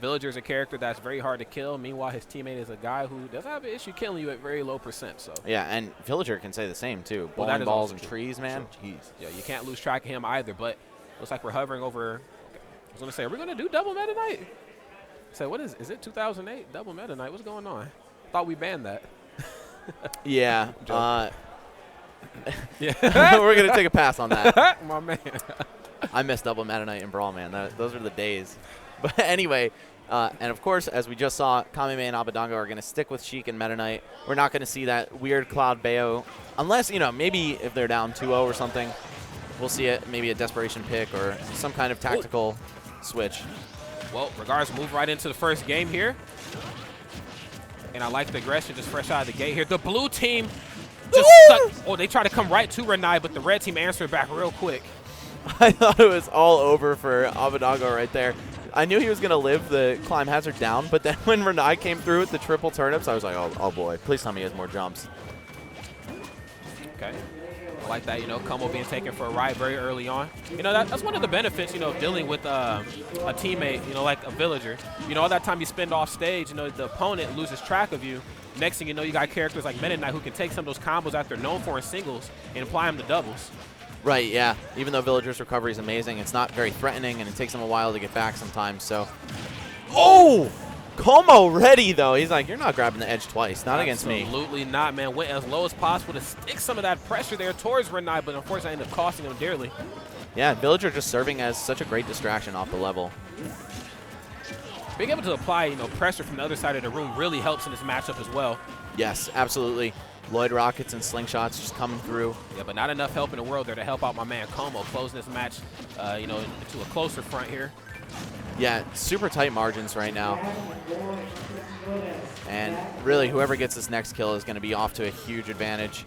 Villager is a character that's very hard to kill. Meanwhile, his teammate is a guy who doesn't have an issue killing you at very low percent. So yeah, and Villager can say the same too. Well, Bowling balls and trees, man. Jeez. Yeah, you can't lose track of him either. But looks like we're hovering over. Okay. I was gonna say, are we gonna do double Meta Knight? So what is it 2008 double Meta Knight? What's going on? Thought we banned that. Yeah. Yeah. We're gonna take a pass on that. My man. I miss double Meta Knight and Brawl, man. Those are the days. But anyway, and of course, as we just saw, Kameme and Abadango are going to stick with Sheik and Meta Knight. We're not going to see that weird Cloud Bayo, unless, maybe if they're down 2-0 or something, we'll see it, maybe a desperation pick or some kind of tactical switch. Well, Regards move right into the first game here. And I like the aggression just fresh out of the gate here. The blue team just stuck. Oh, they try to come right to Ranai, but the red team answered back real quick. I thought it was all over for Abadango right there. I knew he was going to live the climb hazard down, but then when Ranai came through with the triple turnips, I was like, oh boy, please tell me he has more jumps. Okay. I like that, Como being taken for a ride very early on. That's one of the benefits, of dealing with a teammate, like a Villager. All that time you spend off stage, the opponent loses track of you. Next thing you know, you got characters like Meta Knight who can take some of those combos that they're known for in singles and apply them to doubles. Right, yeah. Even though Villager's recovery is amazing, it's not very threatening, and it takes him a while to get back sometimes. So, oh! Como ready, though. He's like, you're not grabbing the edge twice. Not against me. Absolutely not, man. Went as low as possible to stick some of that pressure there towards Ranai, but unfortunately ended up costing him dearly. Yeah, Villager just serving as such a great distraction off the level. Being able to apply, pressure from the other side of the room really helps in this matchup as well. Yes, absolutely. Lloyd rockets and slingshots just coming through. Yeah, but not enough help in the world there to help out my man Como, closing this match, into a closer front here. Yeah, super tight margins right now. And really, whoever gets this next kill is going to be off to a huge advantage,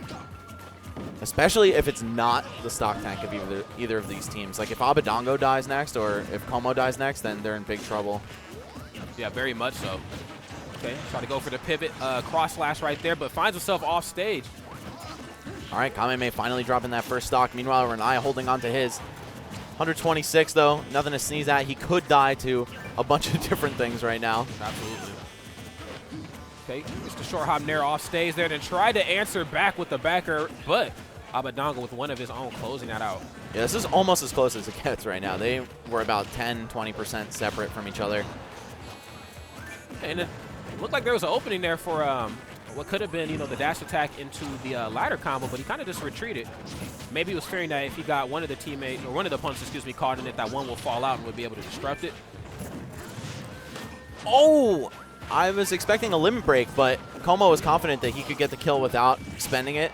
especially if it's not the stock tank of either of these teams. Like if Abadango dies next or if Como dies next, then they're in big trouble. Yeah, very much so. Okay, try to go for the pivot cross slash right there, but finds himself off stage. All right, Kameme finally dropping that first stock. Meanwhile, Ranai holding on to his. 126, though, nothing to sneeze at. He could die to a bunch of different things right now. Absolutely. Okay, it's the short hop Nair off stage there, then try to answer back with the backer, but Abadango with one of his own closing that out. Yeah, this is almost as close as it gets right now. They were about 10-20% separate from each other. And it looked like there was an opening there for what could have been, the dash attack into the ladder combo, but he kind of just retreated. Maybe he was fearing that if he got one of the teammates, or one of the opponents, caught in it, that one will fall out and would be able to disrupt it. Oh! I was expecting a limit break, but Como was confident that he could get the kill without spending it.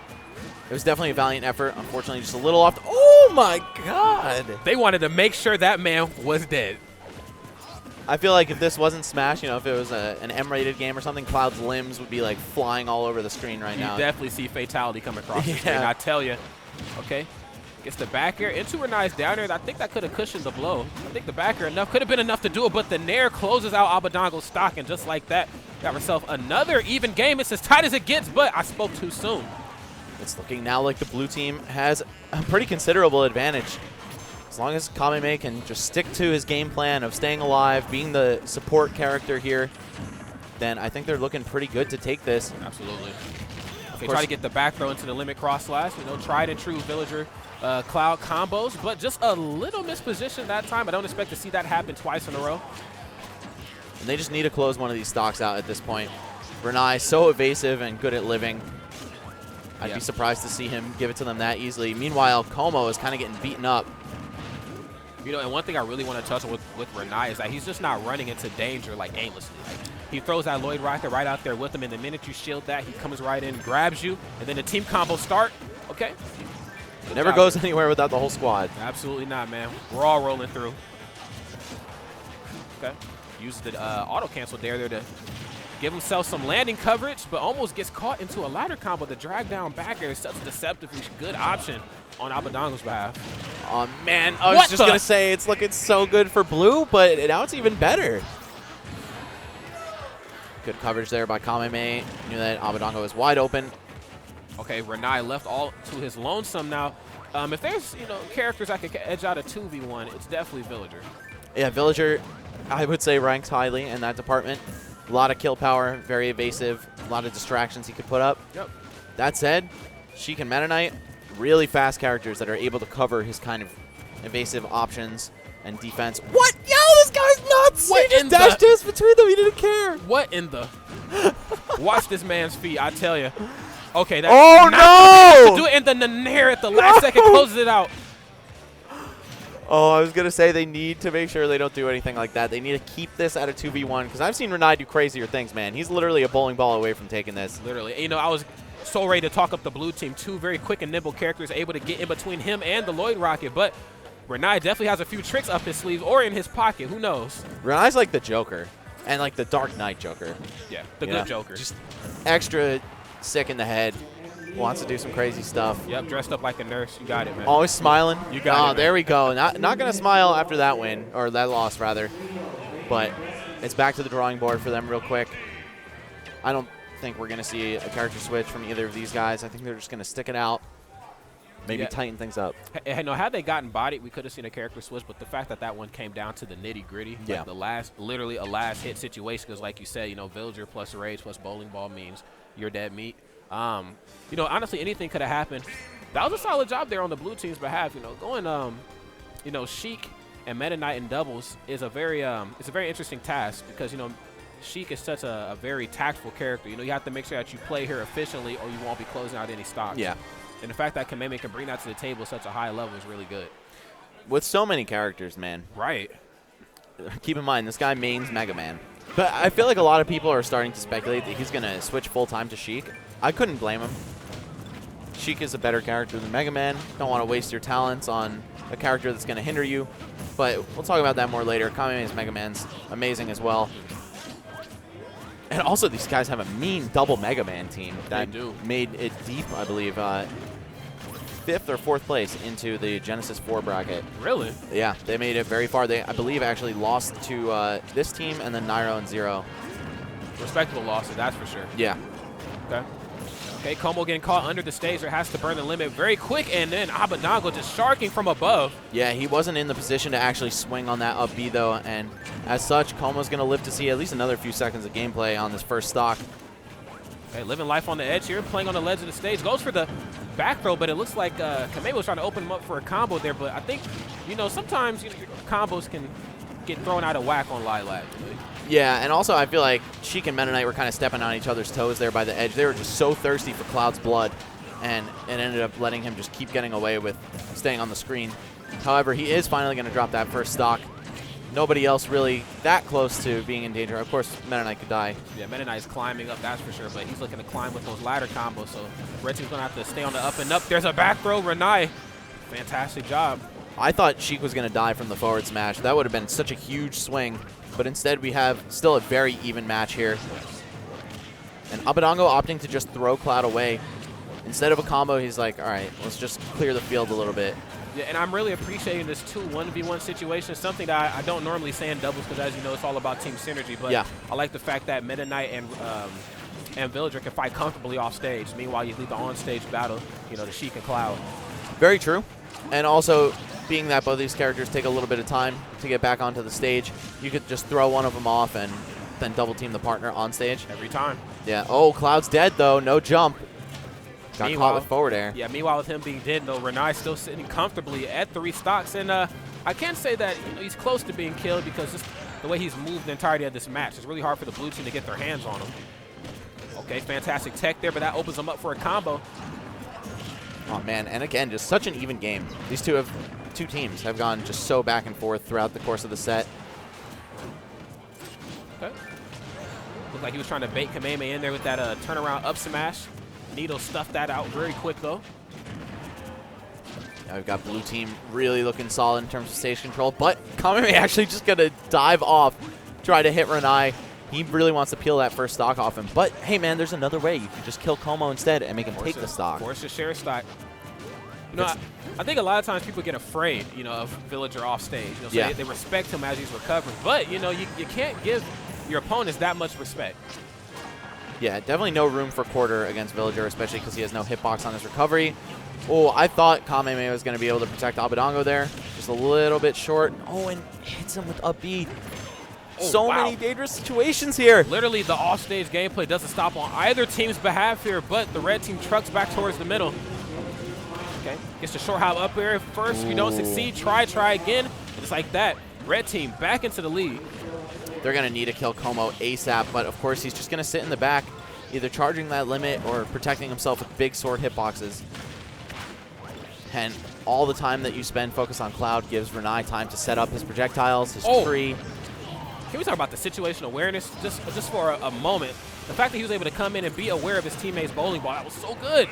It was definitely a valiant effort. Unfortunately, just a little off. Oh, my God! They wanted to make sure that man was dead. I feel like if this wasn't Smash, if it was an M-rated game or something, Cloud's limbs would be like flying all over the screen right now. You definitely see fatality come across the screen, I tell you. Okay, gets the back air into Ranai's down air. I think that could have cushioned the blow. I think the back air could have been enough to do it, but the Nair closes out Abadango's stock, and just like that, got herself another even game. It's as tight as it gets, but I spoke too soon. It's looking now like the blue team has a pretty considerable advantage. As long as Kameme can just stick to his game plan of staying alive, being the support character here, then I think they're looking pretty good to take this. Absolutely. Okay, try to get the back throw into the limit cross slash. Tried and true Villager Cloud combos, but just a little misposition that time. I don't expect to see that happen twice in a row. And they just need to close one of these stocks out at this point. Ranai, so evasive and good at living. I'd be surprised to see him give it to them that easily. Meanwhile, Como is kind of getting beaten up. And one thing I really want to touch on with Ranai is that he's just not running into danger like aimlessly. Like, he throws that Lloyd rocket right out there with him, and the minute you shield that, he comes right in, grabs you, and then the team combo start. Okay. Never goes anywhere without the whole squad. Absolutely not, man. We're all rolling through. Okay. Uses the auto cancel there to give himself some landing coverage, but almost gets caught into a ladder combo. The drag down back air is such a deceptively good option on Abadango's behalf. Oh, man. I was just going to say, it's looking so good for blue, but now it's even better. Good coverage there by Kameme. Knew that Abadango was wide open. Okay, Ranai left all to his lonesome now. If there's, characters that could edge out a 2v1, it's definitely Villager. Yeah, Villager I would say, ranks highly in that department. A lot of kill power, very evasive, a lot of distractions he could put up. Yep. That said, Sheik and Meta Knight, really fast characters that are able to cover his kind of evasive options and defense. What? Yo, this guy's nuts! What He in just dashed the- us between them. He didn't care. What in the? Watch this man's feet, I tell you. Okay, that's Oh, not no! to do it, and then the nair at the last second closes it out. Oh, I was going to say they need to make sure they don't do anything like that. They need to keep this at a 2v1 because I've seen Ranai do crazier things, man. He's literally a bowling ball away from taking this. Literally. You know, I was so ready to talk up the blue team. Two very quick and nimble characters able to get in between him and the Lloyd Rocket, but Ranai definitely has a few tricks up his sleeves or in his pocket. Who knows? Ranai's like the Joker and like the Dark Knight Joker. Yeah, the You good know, Joker. Just extra sick in the head. Wants to do some crazy stuff. Yep, dressed up like a nurse. You got it, man. Always smiling. You got it, man. There we go. Not going to smile after that win, or that loss, rather. But it's back to the drawing board for them real quick. I don't think we're going to see a character switch from either of these guys. I think they're just going to stick it out, maybe Yeah. tighten things up. Hey, no, had they gotten bodied, we could have seen a character switch, but the fact that that one came down to the nitty-gritty, Yeah. like literally a last-hit situation, because like you said, you know, Villager plus Rage plus Bowling Ball means you're dead meat. You know, honestly, anything could have happened. That was a solid job there on the blue team's behalf. You know, going, you know, Sheik and Meta Knight in doubles is a very, it's a very interesting task because, you know, Sheik is such a very tactful character. You know, you have to make sure that you play her efficiently or you won't be closing out any stocks. Yeah. And the fact that Kameme can bring that to the table at such a high level is really good. With so many characters, man. Right. Keep in mind, this guy mains Mega Man. But I feel like a lot of people are starting to speculate that he's going to switch full-time to Sheik. I couldn't blame him. Sheik is a better character than Mega Man. Don't want to waste your talents on a character that's going to hinder you. But we'll talk about that more later. Kameme's Mega Man's amazing as well. And also, these guys have a mean double Mega Man team that made it deep, I believe, 5th or 4th place into the Genesis 4 bracket. Really? Yeah, they made it very far. They, I believe, actually lost to this team and then Nairo and Zero. Respectable losses, that's for sure. Yeah. Okay. Okay, Como getting caught under the stage. There has to burn the limit very quick, and then Abadango just sharking from above. Yeah, he wasn't in the position to actually swing on that up B, though, and as such, Como's going to live to see at least another few seconds of gameplay on this first stock. Okay, living life on the edge here, playing on the ledge of the stage. Goes for the back throw, but it looks like Kameme was trying to open him up for a combo there, but I think, you know, sometimes your combos can get thrown out of whack on Lilac. Yeah, and also I feel like Sheik and Meta Knight were kind of stepping on each other's toes there by the edge. They were just so thirsty for Cloud's blood, and it ended up letting him just keep getting away with staying on the screen. However, he is finally going to drop that first stock. Nobody else really that close to being in danger. Of course, Meta Knight could die. Yeah, Meta Knight is climbing up, that's for sure, but he's looking to climb with those ladder combos, so Red Team's going to have to stay on the up and up. There's a back throw, Ranai. Fantastic job. I thought Sheik was going to die from the forward smash. That would have been such a huge swing, but instead we have still a very even match here. And Abadango opting to just throw Cloud away. Instead of a combo, he's like, all right, let's just clear the field a little bit. Yeah, and I'm really appreciating this 1v1 situation, something that I don't normally say in doubles because, as you know, it's all about team synergy. But yeah. I like the fact that Meta Knight and Villager can fight comfortably off stage. Meanwhile, you leave the on-stage battle, you know, to Sheik and Cloud. Very true. And also, being that both of these characters take a little bit of time to get back onto the stage, you could just throw one of them off and then double team the partner on stage. Every time. Yeah. Oh, Cloud's dead, though. No jump. Got Meanwhile, caught with forward air. Yeah, meanwhile, with him being dead, though, Ranai still sitting comfortably at 3 stocks. And I can't say that, you know, he's close to being killed because just the way he's moved the entirety of this match, it's really hard for the blue team to get their hands on him. Okay, fantastic tech there, but that opens him up for a combo. Oh, man. And again, just such an even game. These two teams have gone just so back and forth throughout the course of the set. Okay. Looked like he was trying to bait Kameme in there with that turnaround up smash. Needle stuffed that out very quick, though. Now we've got blue team really looking solid in terms of stage control, but Kameme actually just going to dive off, try to hit Ranai. He really wants to peel that first stock off him. But, hey, man, there's another way. You can just kill Como instead and make him take the stock. Force a share stock. You know, I think a lot of times people get afraid, you know, of Villager off stage. You know, so yeah. they respect him as he's recovering. But, you know, you can't give your opponents that much respect. Yeah, definitely no room for quarter against Villager, especially because he has no hitbox on his recovery. Oh, I thought Kameme was going to be able to protect Abadango there. Just a little bit short. Oh, and hits him with up B. so wow. many dangerous situations here. Literally, the offstage gameplay doesn't stop on either team's behalf here, but the red team trucks back towards the middle. Okay, gets the short hop up here. First, you don't succeed. Try again. Just like that, red team back into the lead. They're going to need to kill Como ASAP, but of course he's just going to sit in the back, either charging that limit or protecting himself with big sword hitboxes. And all the time that you spend focused on Cloud gives Ranai time to set up his projectiles, his tree. Can we talk about the situational awareness just for a moment? The fact that he was able to come in and be aware of his teammates' bowling ball, that was so good.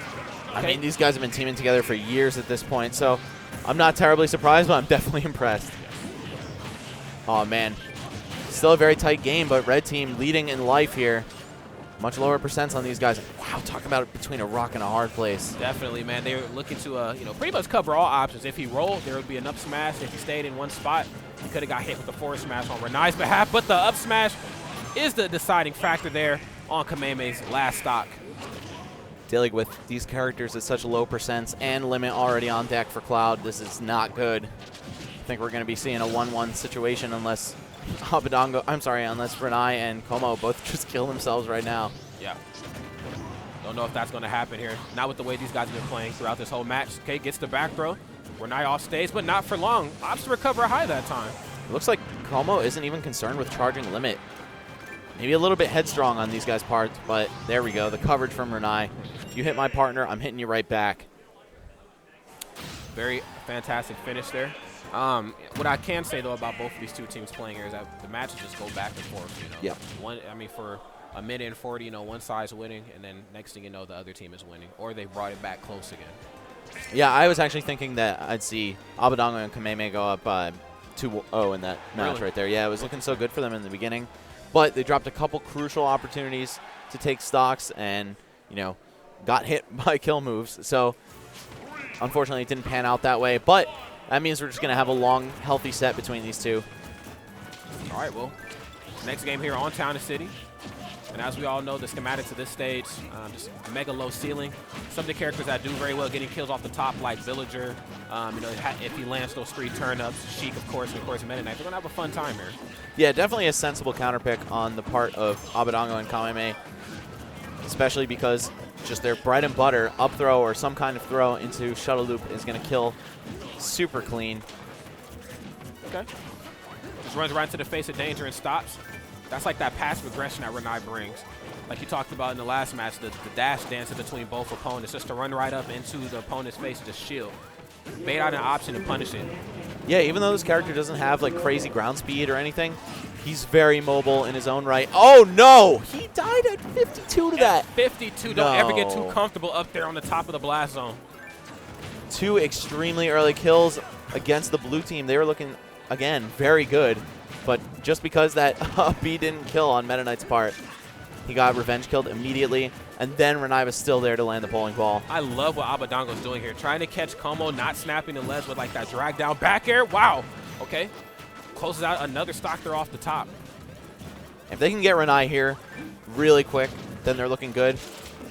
I mean, these guys have been teaming together for years at this point, so I'm not terribly surprised, but I'm definitely impressed. Oh, man. Still a very tight game, but red team leading in life here. Much lower percents on these guys. Wow, talk about it between a rock and a hard place. Definitely, man. They were looking to, pretty much cover all options. If he rolled, there would be an up smash. If he stayed in one spot, he could have got hit with the forward smash on Ranai's behalf. But the up smash is the deciding factor there on Kameme's last stock. Dealing with these characters at such low percents and limit already on deck for Cloud, this is not good. I think we're going to be seeing a 1-1 situation unless unless Ranai and Como both just kill themselves right now. Yeah. Don't know if that's going to happen here. Not with the way these guys have been playing throughout this whole match. Okay, gets the back throw. Ranai off stage, but not for long. Opts to recover high that time. It looks like Como isn't even concerned with charging limit. Maybe a little bit headstrong on these guys' parts, but there we go. The coverage from Ranai. If you hit my partner, I'm hitting you right back. Very fantastic finish there. What I can say, though, about both of these two teams playing here is that the matches just go back and forth, Yeah. For a minute and 40, one side's winning, and then next thing you know, the other team is winning, or they brought it back close again. Yeah, I was actually thinking that I'd see Abadango and Kameme go up 2-0 in that match right there. Yeah, it was looking so good for them in the beginning, but they dropped a couple crucial opportunities to take stocks and, got hit by kill moves. So, unfortunately, it didn't pan out that way, but that means we're just going to have a long, healthy set between these two. All right, well, next game here on Town and City. And as we all know, the schematics of this stage, just mega low ceiling. Some of the characters that do very well getting kills off the top, like Villager, if he lands those 3 turn-ups, Sheik, of course, Meta Knight. They're going to have a fun time here. Yeah, definitely a sensible counterpick on the part of Abadango and Kameme, especially because just their bread and butter, up throw or some kind of throw into shuttle loop is going to kill super clean. Okay. Just runs right into the face of danger and stops. That's like that passive aggression that Ranai brings. Like you talked about in the last match, the dash dance in between both opponents, just to run right up into the opponent's face and just shield. Bait out an option and punish it. Yeah, even though this character doesn't have like crazy ground speed or anything, he's very mobile in his own right. Oh no! He died at 52 to that. 52. Don't ever get too comfortable up there on the top of the blast zone. 2 extremely early kills against the blue team. They were looking, again, very good. But just because that B didn't kill on Meta Knight's part, he got revenge killed immediately. And then Ranai was still there to land the bowling ball. I love what Abadango's doing here. Trying to catch Como, not snapping the ledge with like that drag down back air. Wow. Okay. Closes out another stock throw off the top. If they can get Ranai here really quick, then they're looking good.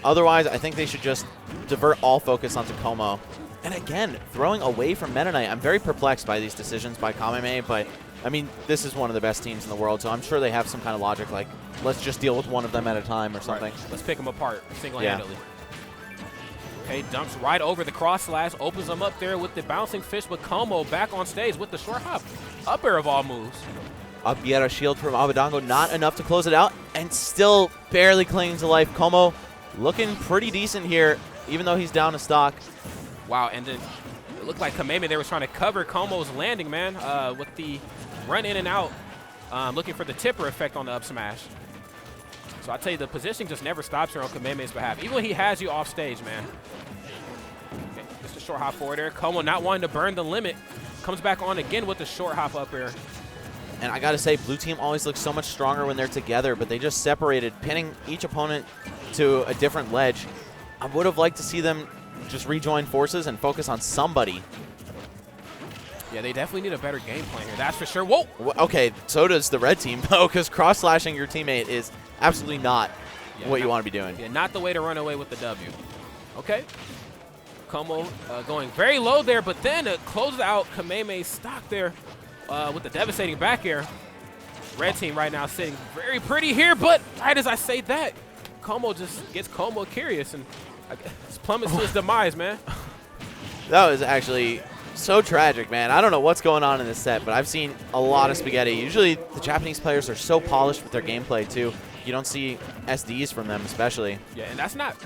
Otherwise, I think they should just divert all focus onto Como. And again, throwing away from Meta Knight. I'm very perplexed by these decisions by Kameme, but I mean, this is one of the best teams in the world, so I'm sure they have some kind of logic like, let's just deal with one of them at a time or something. Right. Let's pick them apart single-handedly. Yeah. Okay, dumps right over the cross slash, opens them up there with the bouncing fish, but Como back on stage with the short hop. Up air of all moves. Up yet a shield from Abadango, not enough to close it out, and still barely clinging to life. Como looking pretty decent here, even though he's down a stock. Wow, and then it looked like Kameme, they were trying to cover Como's landing, man, with the run in and out, looking for the tipper effect on the up smash. So I tell you, the positioning just never stops here on Kameme's behalf, even when he has you off stage, man. Okay, just a short hop forward there. Como not wanting to burn the limit, comes back on again with the short hop up air. And I got to say, blue team always looks so much stronger when they're together, but they just separated, pinning each opponent to a different ledge. I would have liked to see them just rejoin forces and focus on somebody. Yeah, they definitely need a better game plan here. That's for sure. Whoa! Okay, so does the red team, though, because cross-slashing your teammate is absolutely not what you want to be doing. Yeah, not the way to run away with the W. Okay. Como going very low there, but then it closes out Kameme's stock there with the devastating back air. Red team right now sitting very pretty here, but right as I say that, Como just gets komorikiri and plummets to his demise, man. That was actually so tragic, man. I don't know what's going on in this set, but I've seen a lot of spaghetti. Usually the Japanese players are so polished with their gameplay, too. You don't see SDs from them, especially. Yeah, and that's not,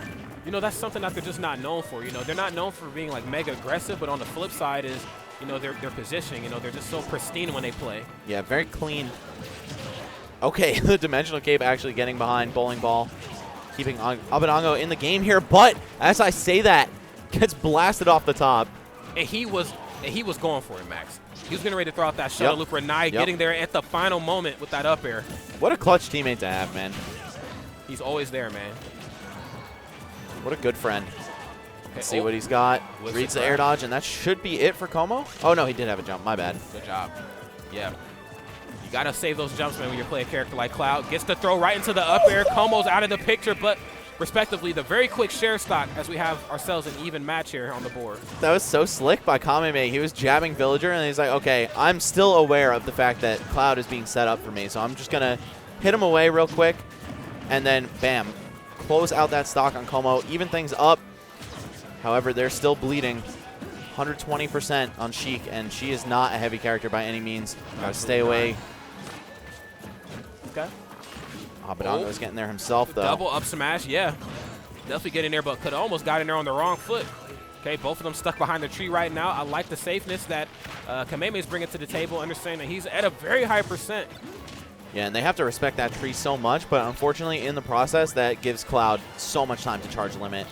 that's something that they're just not known for. They're not known for being, like, mega aggressive, but on the flip side is, their positioning. They're just so pristine when they play. Yeah, very clean. Okay, the Dimensional Cape actually getting behind Bowling Ball, keeping Abadango in the game here, but as I say that, gets blasted off the top. And he was going for it, Max. He was getting ready to throw out that shuttle loop. Ranai getting there at the final moment with that up air. What a clutch teammate to have, man. He's always there, man. What a good friend. Okay. Let's see what he's got. Reads the air dodge, and that should be it for Como. Oh, no, he did have a jump. My bad. Good job. Yeah. You got to save those jumps, man, when you're playing a character like Cloud. Gets to throw right into the up air. Como's out of the picture, but respectively, the very quick share stock as we have ourselves an even match here on the board. That was so slick by Kameme. He was jabbing Villager, and he's like, okay, I'm still aware of the fact that Cloud is being set up for me, so I'm just going to hit him away real quick, and then, bam, close out that stock on Como, even things up. However, they're still bleeding. 120% on Sheik, and she is not a heavy character by any means. Got to stay away. Okay. Abadango is getting there himself, though. Double up smash, yeah. Definitely get in there, but could have almost got in there on the wrong foot. Okay, both of them stuck behind the tree right now. I like the safeness that Kameme is bringing to the table, understanding that he's at a very high percent. Yeah, and they have to respect that tree so much, but unfortunately, in the process, that gives Cloud so much time to charge limit.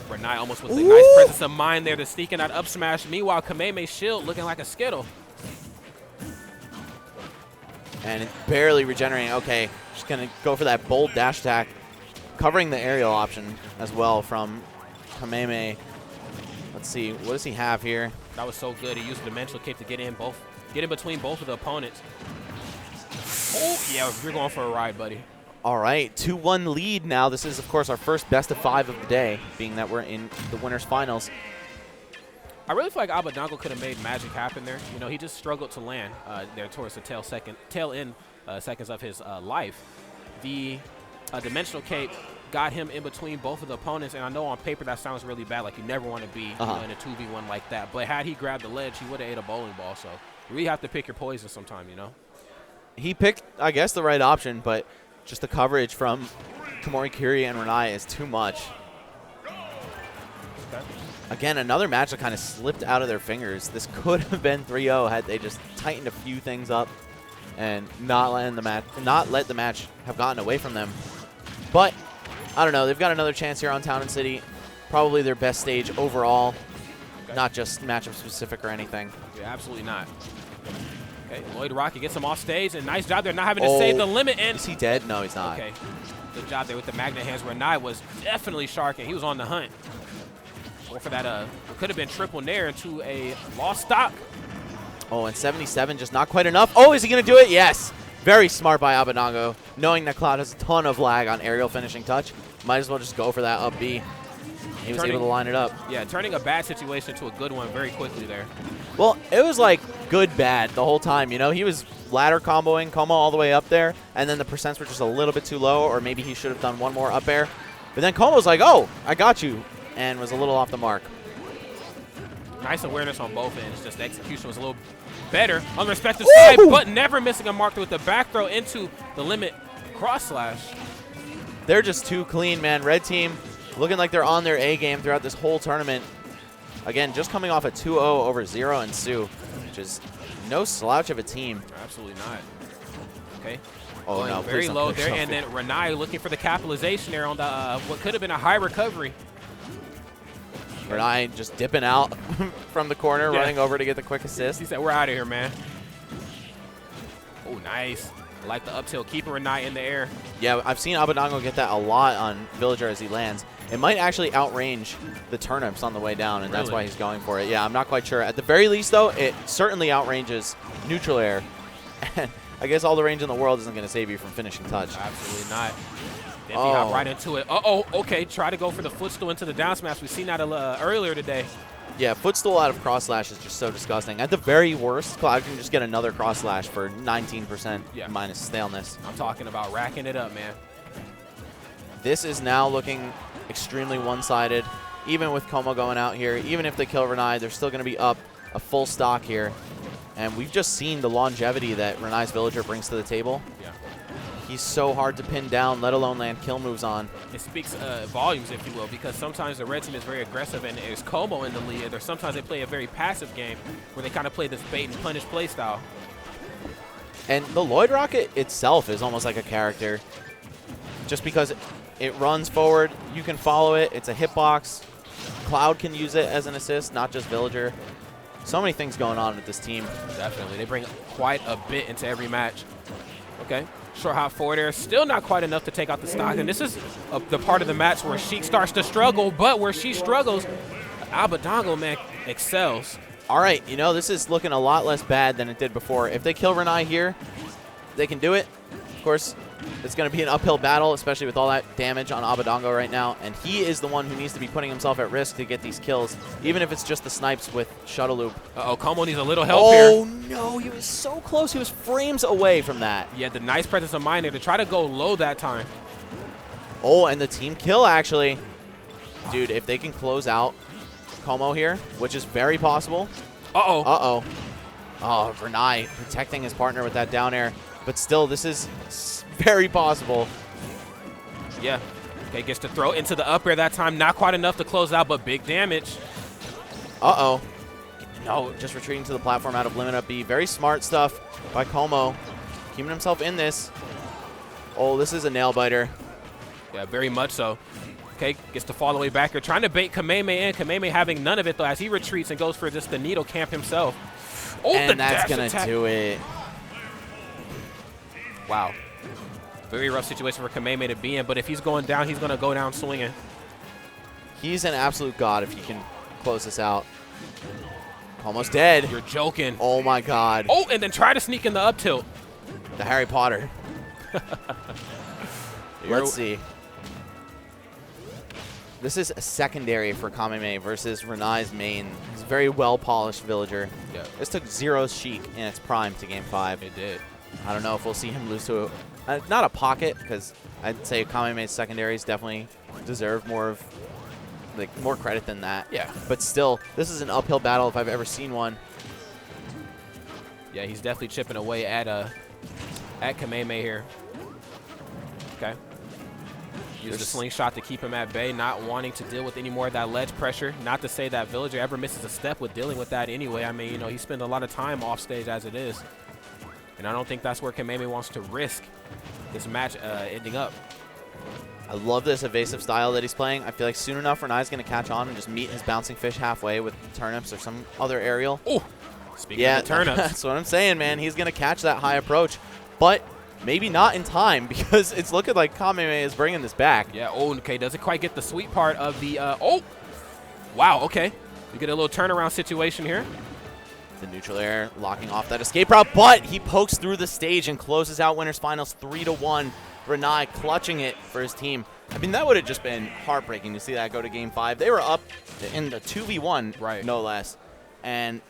Ranai almost with a nice presence of mind there to sneak in that up smash. Meanwhile, Kameme's shield looking like a Skittle. And it's barely regenerating. Okay, just going to go for that bold dash attack, covering the aerial option as well from Kameme. Let's see, what does he have here? That was so good. He used the Dimensional Cape to get in between both of the opponents. Oh, yeah, you're going for a ride, buddy. All right, 2-1 lead now. This is, of course, our first best of 5 of the day, being that we're in the winners finals. I really feel like Abadango could have made magic happen there. He just struggled to land there towards the tail end seconds of his life. The Dimensional Cape got him in between both of the opponents, and I know on paper that sounds really bad, like you never want to be in a 2v1 like that. But had he grabbed the ledge, he would have ate a bowling ball. So you really have to pick your poison sometime, He picked, I guess, the right option, but just the coverage from komorikiri and Ranai is too much. Okay. Again, another match that kind of slipped out of their fingers. This could have been 3-0 had they just tightened a few things up and not let the match have gotten away from them. But I don't know. They've got another chance here on Town and City. Probably their best stage overall, not just matchup specific or anything. Yeah, absolutely not. Okay, Lloyd Rocky gets him off stage, and nice job there not having to save the limit. And is he dead? No, he's not. Okay, good job there with the magnet hands. Ranai was definitely sharking. He was on the hunt. Or for that, it could have been triple nair into a lost stock. Oh, and 77 just not quite enough. Oh, is he going to do it? Yes. Very smart by Abadango, knowing that Cloud has a ton of lag on aerial finishing touch. Might as well just go for that up B. He was able to line it up. Yeah, turning a bad situation to a good one very quickly there. Well, it was like good-bad the whole time. He was ladder comboing Como all the way up there, and then the percents were just a little bit too low, or maybe he should have done one more up air. But then Como's like, oh, I got you, and was a little off the mark. Nice awareness on both ends. Just the execution was a little better on the respective side, but never missing a mark with the back throw into the limit cross slash. They're just too clean, man. Red team looking like they're on their A game throughout this whole tournament. Again, just coming off a 2-0 over Zero and Sue, which is no slouch of a team. Absolutely not. Okay. Oh, no, very low there, and then Ranai looking for the capitalization there on the what could have been a high recovery. Ranai just dipping out from the corner, running over to get the quick assist. He said, we're out of here, man. Oh, nice. I like the up tilt, keeping Ranai in the air. Yeah, I've seen Abadango get that a lot on Villager as he lands. It might actually outrange the turnips on the way down, and that's why he's going for it. Yeah, I'm not quite sure. At the very least, though, it certainly outranges neutral air. And I guess all the range in the world isn't going to save you from finishing touch. Absolutely not. Then he hopped right into it. Okay. Try to go for the footstool into the down smash. We've seen that earlier today. Yeah, footstool out of cross slash is just so disgusting. At the very worst, Cloud can just get another cross slash for 19% minus staleness. I'm talking about racking it up, man. This is now looking extremely one-sided. Even with Como going out here, even if they kill Ranai, they're still going to be up a full stock here. And we've just seen the longevity that Ranai's villager brings to the table. Yeah. He's so hard to pin down, let alone land kill moves on. It speaks volumes, if you will, because sometimes the red team is very aggressive and there's Como in the lead, or sometimes they play a very passive game where they kind of play this bait and punish play style. And the Lloyd Rocket itself is almost like a character. Just because it runs forward, you can follow it, it's a hitbox. Cloud can use it as an assist, not just villager. So many things going on with this team. Definitely. They bring quite a bit into every match. Okay. Short hop forward there. Still not quite enough to take out the stock. And this is the part of the match where Sheik starts to struggle, but where she struggles, Abadango, man, excels. All right, you know, this is looking a lot less bad than it did before. If they kill Ranai here, they can do it. Of course, it's going to be an uphill battle, especially with all that damage on Abadango right now. And he is the one who needs to be putting himself at risk to get these kills, even if it's just the snipes with shuttle loop. Uh-oh, Como needs a little help here. Oh, no, he was so close. He was frames away from that. Yeah, the nice presence of mind there to try to go low that time. Oh, and the team kill, actually. Dude, if they can close out Como here, which is very possible. Uh-oh. Uh-oh. Oh, Ranai protecting his partner with that down air. But still, this is very possible. Yeah. Okay, gets to throw into the up air that time. Not quite enough to close out, but big damage. Uh-oh. No, just retreating to the platform out of limit up B. Very smart stuff by Como. Keeping himself in this. Oh, this is a nail-biter. Yeah, very much so. Okay, gets to fall away back here. Trying to bait Kameme in. Kameme having none of it, though, as he retreats and goes for just the needle camp himself. Oh, and that's going to do it. Wow. Very rough situation for Kameme to be in, but if he's going down, he's going to go down swinging. He's an absolute god if he can close this out. Almost dead. You're joking. Oh, my God. Oh, and then try to sneak in the up tilt. The Harry Potter. Let's see. This is a secondary for Kameme versus Ranai's main. He's a very well-polished villager. Yeah. This took Zero Sheik in its prime to Game 5. It did. I don't know if we'll see him lose to not a pocket, because I'd say Kameme's secondaries definitely deserve more credit than that. Yeah. But still, this is an uphill battle if I've ever seen one. Yeah, he's definitely chipping away at Kameme here. Okay. Use the slingshot to keep him at bay, not wanting to deal with any more of that ledge pressure. Not to say that Villager ever misses a step with dealing with that anyway. I mean, you know, he spends a lot of time off stage as it is. And I don't think that's where Kameme wants to risk this match ending up. I love this evasive style that he's playing. I feel like soon enough, Ranai's going to catch on and just meet his bouncing fish halfway with turnips or some other aerial. Oh, speaking of the turnips. That's what I'm saying, man. He's going to catch that high approach. But maybe not in time, because it's looking like Kameme is bringing this back. Yeah, oh, okay. Doesn't quite get the sweet part of the, oh. Wow, okay. You get a little turnaround situation here. The neutral air locking off that escape route, but he pokes through the stage and closes out winners finals 3-1. Ranai clutching it for his team. I mean, that would have just been heartbreaking to see that go to Game 5. They were up in the 2v1, right, no less. And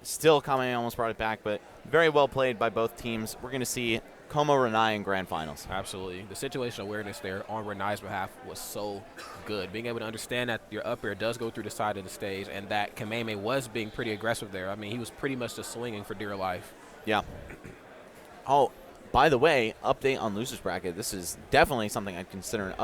still, Kameme almost brought it back, but very well played by both teams. We're going to see Como Ranai in grand finals. Absolutely. The situational awareness there on Ranai's behalf was so good. Being able to understand that your up air does go through the side of the stage and that Kameme was being pretty aggressive there. I mean, he was pretty much just swinging for dear life. Yeah. Oh, by the way, update on losers bracket. This is definitely something I'd consider an